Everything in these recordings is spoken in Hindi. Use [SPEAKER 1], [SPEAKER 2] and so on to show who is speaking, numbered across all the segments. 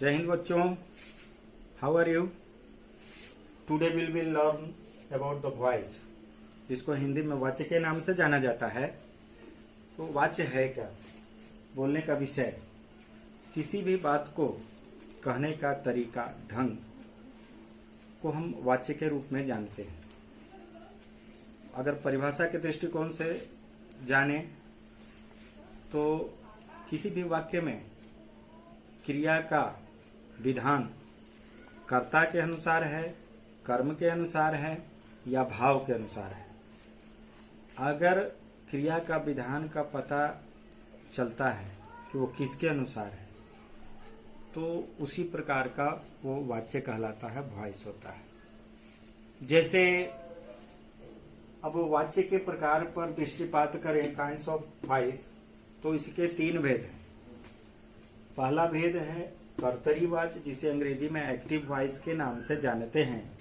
[SPEAKER 1] जय हिंद बच्चों, how are you. Today will be learn about the voice, जिसको हिंदी में वाच्य के नाम से जाना जाता है। तो वाच्य है क्या? बोलने का विषय, किसी भी बात को कहने का तरीका, ढंग को हम वाच्य के रूप में जानते हैं। अगर परिभाषा के दृष्टिकोण से जाने तो किसी भी वाक्य में क्रिया का विधान कर्ता के अनुसार है, कर्म के अनुसार है या भाव के अनुसार है। अगर क्रिया का विधान का पता चलता है कि वो किसके अनुसार है, तो उसी प्रकार का वो वाच्य कहलाता है, वॉइस होता है। जैसे अब वाच्य के प्रकार पर दृष्टिपात करें, काइंड्स ऑफ वॉइस, तो इसके 3 भेद हैं। पहला भेद है कर्तरीवाच्य, जिसे अंग्रेजी में एक्टिव वॉइस के नाम से जानते हैं।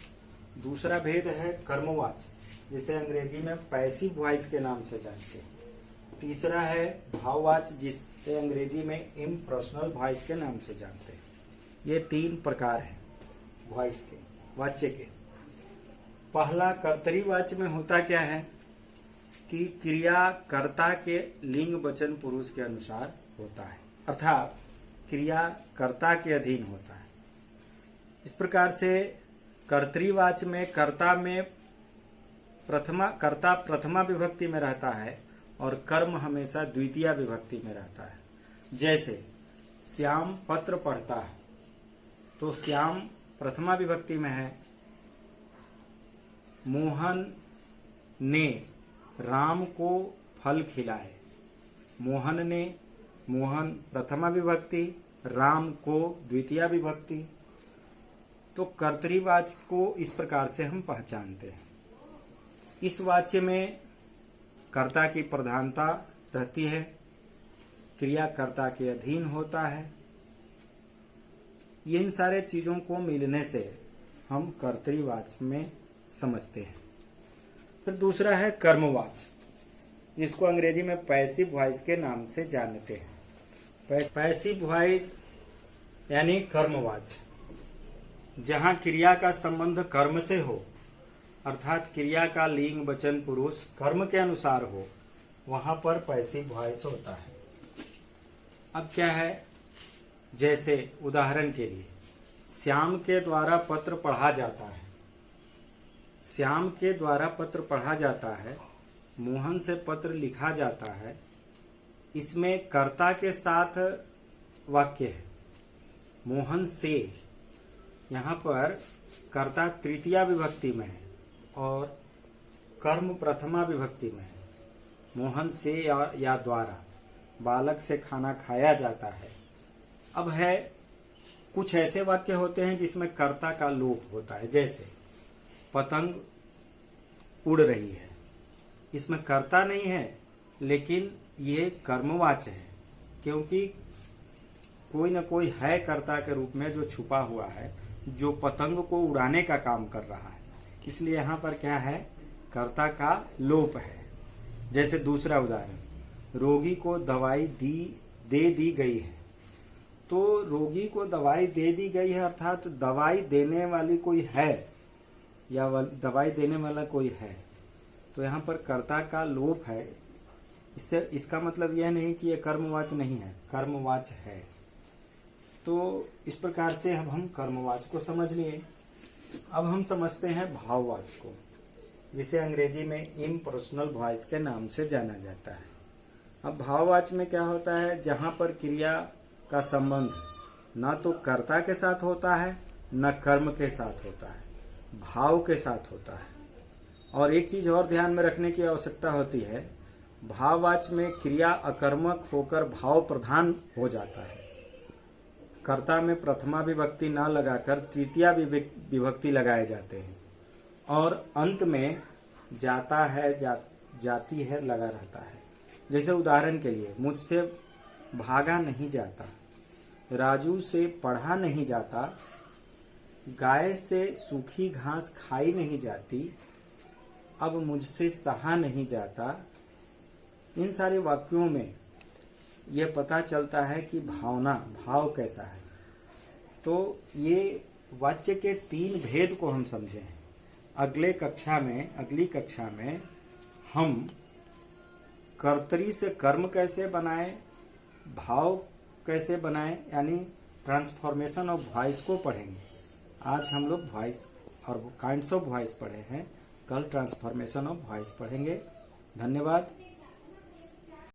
[SPEAKER 1] दूसरा भेद है कर्मवाच्य, जिसे अंग्रेजी में पैसिव वॉइस के नाम से जानते हैं। तीसरा है भाववाच्य, जिसे अंग्रेजी में इम्पर्सनल वॉइस के नाम से जानते हैं। ये 3 प्रकार हैं वॉइस के, वाच्य के। पहला कर्तरीवाच्य में होता क्या है कि क्रिया कर्ता के लिंग वचन पुरुष के अनुसार होता है, अर्थात क्रिया कर्ता के अधीन होता है। इस प्रकार से कर्तरीवाच्य में कर्ता प्रथमा विभक्ति में रहता है और कर्म हमेशा द्वितीय विभक्ति में रहता है। जैसे श्याम पत्र पढ़ता है, तो श्याम प्रथमा विभक्ति में है। मोहन ने राम को फल खिलाए, मोहन ने, मोहन प्रथमा विभक्ति, राम को द्वितीय विभक्ति। तो कर्तरीवाच्य को इस प्रकार से हम पहचानते हैं। इस वाच्य में कर्ता की प्रधानता रहती है, क्रिया कर्ता के अधीन होता है। इन सारे चीजों को मिलने से हम कर्तरीवाच्य में समझते हैं। फिर दूसरा है कर्मवाच्य, जिसको अंग्रेजी में पैसिव वॉइस के नाम से जानते हैं। पैसिव वॉइस यानी कर्मवाच्य, जहां क्रिया का संबंध कर्म से हो, अर्थात क्रिया का लिंग वचन पुरुष कर्म के अनुसार हो, वहां पर पैसिव वॉइस होता है। अब क्या है, जैसे उदाहरण के लिए श्याम के द्वारा पत्र पढ़ा जाता है, श्याम के द्वारा पत्र पढ़ा जाता है, मोहन से पत्र लिखा जाता है। इसमें कर्ता के साथ वाक्य है, मोहन से। यहाँ पर कर्ता तृतीया विभक्ति में है और कर्म प्रथमा विभक्ति में है। मोहन से या द्वारा बालक से खाना खाया जाता है। अब है, कुछ ऐसे वाक्य होते हैं जिसमें कर्ता का लोप होता है। जैसे पतंग उड़ रही है, इसमें कर्ता नहीं है, लेकिन ये कर्मवाच्य है, क्योंकि कोई न कोई है कर्ता के रूप में जो छुपा हुआ है, जो पतंग को उड़ाने का काम कर रहा है। इसलिए यहाँ पर क्या है, कर्ता का लोप है। जैसे दूसरा उदाहरण, रोगी को दवाई दे दी गई है। तो रोगी को दवाई दे दी गई है, अर्थात दवाई देने वाली कोई है या दवाई देने वाला कोई है। तो यहाँ पर कर्ता का लोप है। इससे इसका मतलब यह नहीं कि यह कर्मवाच्य नहीं है, कर्मवाच्य है। तो इस प्रकार से अब हम कर्मवाच्य को समझ लिए। अब हम समझते हैं भाववाच्य को, जिसे अंग्रेजी में इम्पर्सनल वॉइस के नाम से जाना जाता है। अब भाववाच्य में क्या होता है, जहां पर क्रिया का संबंध न तो कर्ता के साथ होता है न कर्म के साथ होता है, भाव के साथ होता है। और एक चीज और ध्यान में रखने की आवश्यकता होती है, भाववाच्य में क्रिया अकर्मक होकर भाव प्रधान हो जाता है। कर्ता में प्रथमा विभक्ति न लगाकर तृतीया विभक्ति लगाए जाते हैं और अंत में जाता है, जाती है लगा रहता है। जैसे उदाहरण के लिए, मुझसे भागा नहीं जाता, राजू से पढ़ा नहीं जाता, गाय से सूखी घास खाई नहीं जाती, अब मुझसे सहा नहीं जाता। इन सारे वाक्यों में यह पता चलता है कि भाव कैसा है। तो ये वाच्य के 3 भेद को हम समझे हैं। अगली कक्षा में हम कर्तरी से कर्म कैसे बनाएं, भाव कैसे बनाएं, यानी ट्रांसफॉर्मेशन ऑफ वॉइस को पढ़ेंगे। आज हम लोग वॉइस और काइंड्स ऑफ वॉइस पढ़े हैं, कल ट्रांसफॉर्मेशन ऑफ वॉइस पढ़ेंगे। धन्यवाद।